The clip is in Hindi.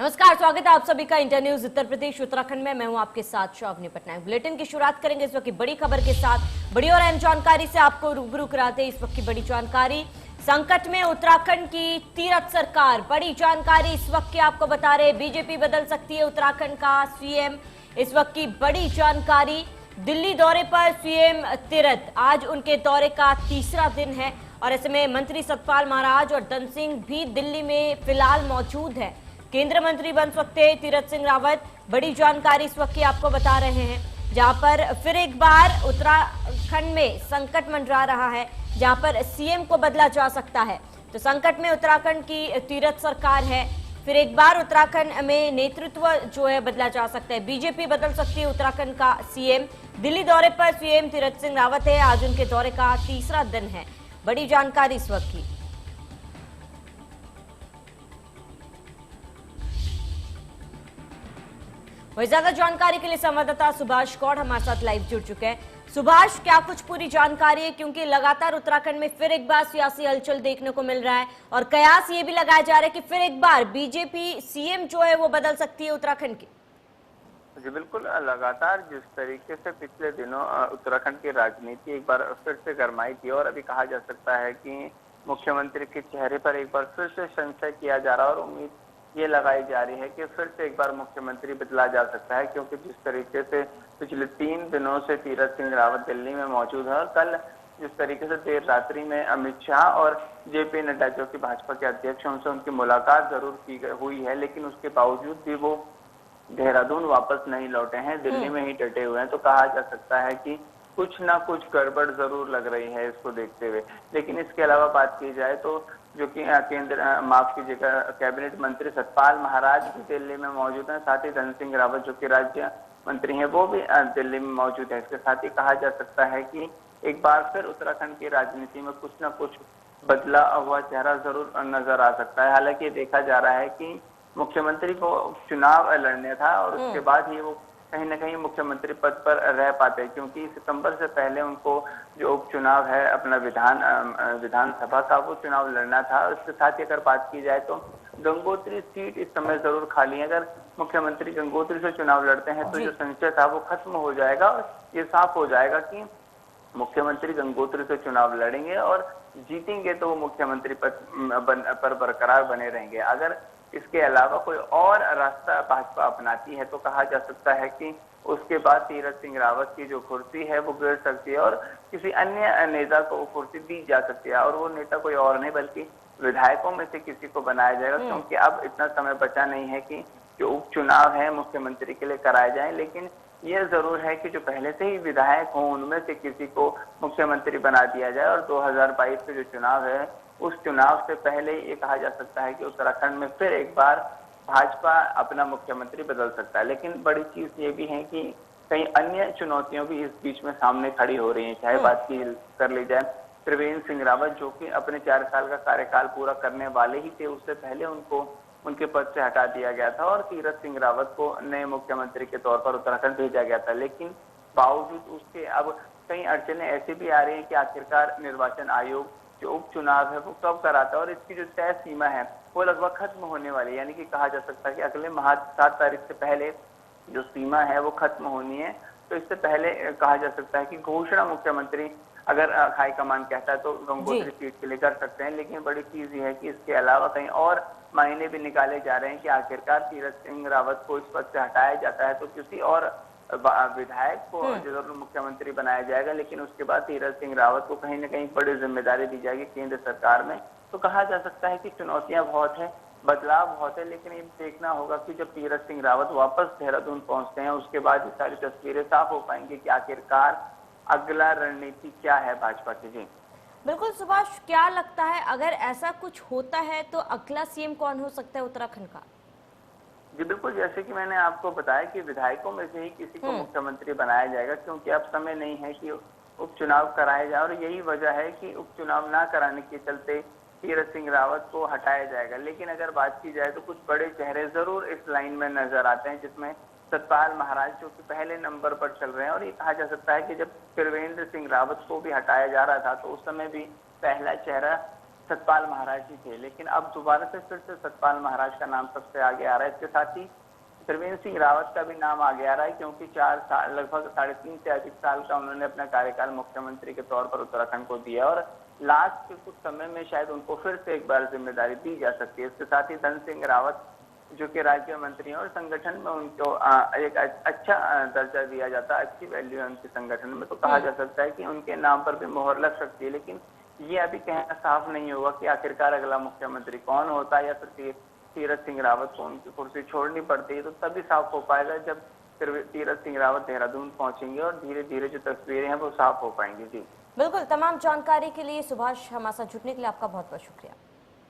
नमस्कार, स्वागत है आप सभी का इंटर न्यूज उत्तर प्रदेश उत्तराखंड में। मैं हूं आपके साथ शावनी पटनायक। बुलेटिन की शुरुआत करेंगे इस वक्त की बड़ी खबर के साथ। बड़ी और अहम जानकारी से आपको रूबरू कराते हैं इस वक्त की बड़ी जानकारी। संकट में उत्तराखंड की तीरथ सरकार, बड़ी जानकारी इस वक्त की आपको बता रहे। बीजेपी बदल सकती है उत्तराखंड का सीएम, इस वक्त की बड़ी जानकारी। दिल्ली दौरे पर सीएम तीरथ, आज उनके दौरे का तीसरा दिन है और ऐसे में मंत्री सतपाल महाराज और धन सिंह भी दिल्ली में फिलहाल मौजूद है। केंद्रीय मंत्री बन सकते हैं तीरथ सिंह रावत, बड़ी जानकारी इस वक्त की आपको बता रहे हैं। जहां पर फिर एक बार उत्तराखंड में संकट मंडरा रहा है, जहां पर सीएम को बदला जा सकता है। तो संकट में उत्तराखंड की तीरथ सरकार है, फिर एक बार उत्तराखंड में नेतृत्व जो है बदला जा सकता है। बीजेपी बदल सकती है उत्तराखंड का सीएम। दिल्ली दौरे पर सीएम तीरथ सिंह रावत है, आज उनके दौरे का तीसरा दिन है। बड़ी जानकारी इस वक्त की। वही ज्यादा जानकारी के लिए संवाददाता सुभाष गौड़ हमारे साथ लाइव जुड़ चुके हैं। सुभाष, क्या कुछ पूरी जानकारी है, क्योंकि लगातार उत्तराखंड में फिर एक बार सियासी हलचल देखने को मिल रहा है और कयास ये भी लगाया जा रहा है कि फिर एक बार बीजेपी सीएम जो है वो बदल सकती है उत्तराखंड की। जी बिल्कुल, लगातार जिस तरीके से पिछले दिनों उत्तराखंड की राजनीति एक बार फिर से गरमाई थी और अभी कहा जा सकता है कि मुख्यमंत्री के चेहरे पर एक बार फिर से संशय किया जा रहा है और उम्मीद ये लगाई जा रही है कि फिर से एक बार मुख्यमंत्री बदला जा सकता है, क्योंकि जिस तरीके से पिछले 3 दिनों से तीरथ सिंह रावत दिल्ली में मौजूद है और कल जिस तरीके से देर रात्रि में अमित शाह और जेपी नड्डा जो कि भाजपा के अध्यक्ष हैं उनसे उनकी मुलाकात जरूर हुई है, लेकिन उसके बावजूद भी वो देहरादून वापस नहीं लौटे हैं, दिल्ली में ही डटे हुए हैं। तो कहा जा सकता है कि कुछ ना कुछ गड़बड़ जरूर लग रही है इसको देखते हुए। लेकिन इसके अलावा बात की जाए तो जो कि माफ कीजिएगा, कैबिनेट मंत्री सतपाल महाराज भी दिल्ली में मौजूद हैं, साथ ही धन सिंह रावत जो कि राज्य मंत्री हैं वो भी दिल्ली में मौजूद है। इसके साथ ही कहा जा सकता है कि एक बार फिर उत्तराखंड की राजनीति में कुछ ना कुछ बदला हुआ चेहरा जरूर नजर आ सकता है। हालांकि देखा जा रहा है कि मुख्यमंत्री को चुनाव लड़ने था और उसके बाद ही वो कहीं ना कहीं मुख्यमंत्री पद पर रह पाते, क्योंकि सितंबर से पहले उनको जो उपचुनाव है अपना विधानसभा का वो चुनाव लड़ना था। और इसके साथ ही अगर बात की जाए तो गंगोत्री सीट इस समय जरूर खाली है। अगर मुख्यमंत्री गंगोत्री से चुनाव लड़ते हैं तो जो संशय था वो खत्म हो जाएगा और ये साफ हो जाएगा कि मुख्यमंत्री गंगोत्री से चुनाव लड़ेंगे और जीतेंगे तो वो मुख्यमंत्री पद पर बरकरार बने रहेंगे। अगर इसके अलावा कोई और रास्ता भाजपा अपनाती है तो कहा जा सकता है कि उसके बाद तीरथ सिंह रावत की जो कुर्सी है वो गिर सकती है और किसी अन्य नेता को वो कुर्सी दी जा सकती है, और वो नेता कोई और नहीं बल्कि विधायकों में से किसी को बनाया जाएगा, क्योंकि अब इतना समय बचा नहीं है कि जो उपचुनाव है मुख्यमंत्री के लिए कराए जाए। लेकिन यह जरूर है कि जो पहले से ही विधायक हों उनमें से किसी को मुख्यमंत्री बना दिया जाए और 2022 के जो चुनाव है उस चुनाव से पहले ये कहा जा सकता है कि उत्तराखंड में फिर एक बार भाजपा अपना मुख्यमंत्री बदल सकता है। लेकिन बड़ी चीज ये भी है कि कई अन्य चुनौतियां भी इस बीच में सामने खड़ी हो रही हैं। चाहे बात की कर ली जाए त्रिवेंद्र सिंह रावत जो कि अपने 4 साल का कार्यकाल पूरा करने वाले ही थे, उससे पहले उनको उनके पद से हटा दिया गया था और तीरथ सिंह रावत को नए मुख्यमंत्री के तौर पर उत्तराखंड भेजा गया था। लेकिन बावजूद उसके अब कई अड़चने ऐसी भी आ रही है कि आखिरकार निर्वाचन आयोग जो उपचुनाव है वो कब कराता है और इसकी जो तय सीमा है वो लगभग खत्म होने वाली है। यानी कि कहा जा सकता है कि अगले माह 7 तारीख से पहले जो सीमा है वो खत्म होनी है। तो इससे पहले कहा जा सकता है कि घोषणा मुख्यमंत्री अगर हाईकमान कहता है तो गंगोत्री सीट के लिए कर सकते हैं। लेकिन बड़ी चीज ये है कि इसके अलावा कहीं और मायने भी निकाले जा रहे हैं कि आखिरकार तीरथ सिंह रावत को इस पद से हटाया जाता है तो किसी और विधायक को जरूर मुख्यमंत्री बनाया जाएगा, लेकिन उसके बाद तीरथ सिंह रावत को कहीं ना कहीं बड़ी जिम्मेदारी दी जाएगी केंद्र सरकार में। तो कहा जा सकता है कि चुनौतियां बहुत है, बदलाव बहुत है, लेकिन ये देखना होगा कि जब तीरथ सिंह रावत वापस देहरादून पहुंचते हैं उसके बाद ये सारी तस्वीरें साफ हो पाएंगी कि आखिरकार अगला रणनीति क्या है भाजपा की। जी बिल्कुल सुभाष, क्या लगता है अगर ऐसा कुछ होता है तो अगला सीएम कौन हो सकता है उत्तराखंड का? जी बिल्कुल, जैसे कि मैंने आपको बताया कि विधायकों में से ही किसी को मुख्यमंत्री बनाया जाएगा, क्योंकि अब समय नहीं है कि उपचुनाव कराए जाए और यही वजह है कि उपचुनाव ना कराने के चलते तीरथ सिंह रावत को हटाया जाएगा। लेकिन अगर बात की जाए तो कुछ बड़े चेहरे जरूर इस लाइन में नजर आते हैं, जिसमें सतपाल महाराज जो कि पहले नंबर पर चल रहे हैं। और ये कहा जा सकता है कि जब त्रिवेंद्र सिंह रावत को भी हटाया जा रहा था तो उस समय भी पहला चेहरा सतपाल महाराज जी थे, लेकिन अब दोबारा से फिर से सतपाल महाराज का नाम सबसे आगे आ रहा है। इसके साथ ही त्रिवेंद्र सिंह रावत का भी नाम आगे आ रहा है, क्योंकि 4 साल लगभग 3.5 से अधिक साल का उन्होंने अपना कार्यकाल मुख्यमंत्री के तौर पर उत्तराखंड को दिया और लास्ट के कुछ समय में शायद उनको फिर से एक बार जिम्मेदारी दी जा सकती है। इसके साथ ही धन सिंह रावत जो कि राज्य मंत्री हैं और संगठन में उनको एक अच्छा दर्जा दिया जाता है, अच्छी वैल्यू है उनके संगठन में, तो कहा जा सकता है कि उनके नाम पर भी मोहर लग सकती है। लेकिन ये अभी कहना साफ नहीं होगा कि आखिरकार अगला मुख्यमंत्री कौन होता है, या फिर तीरथ सिंह रावत को उनकी कुर्सी छोड़नी पड़ती है, तो तभी साफ हो पाएगा जब तीरथ सिंह रावत देहरादून पहुंचेंगे और धीरे धीरे जो तस्वीरें हैं वो साफ हो पाएंगी। जी बिल्कुल, तमाम जानकारी के लिए सुभाष हमारे साथ जुड़ने के लिए आपका बहुत बहुत शुक्रिया।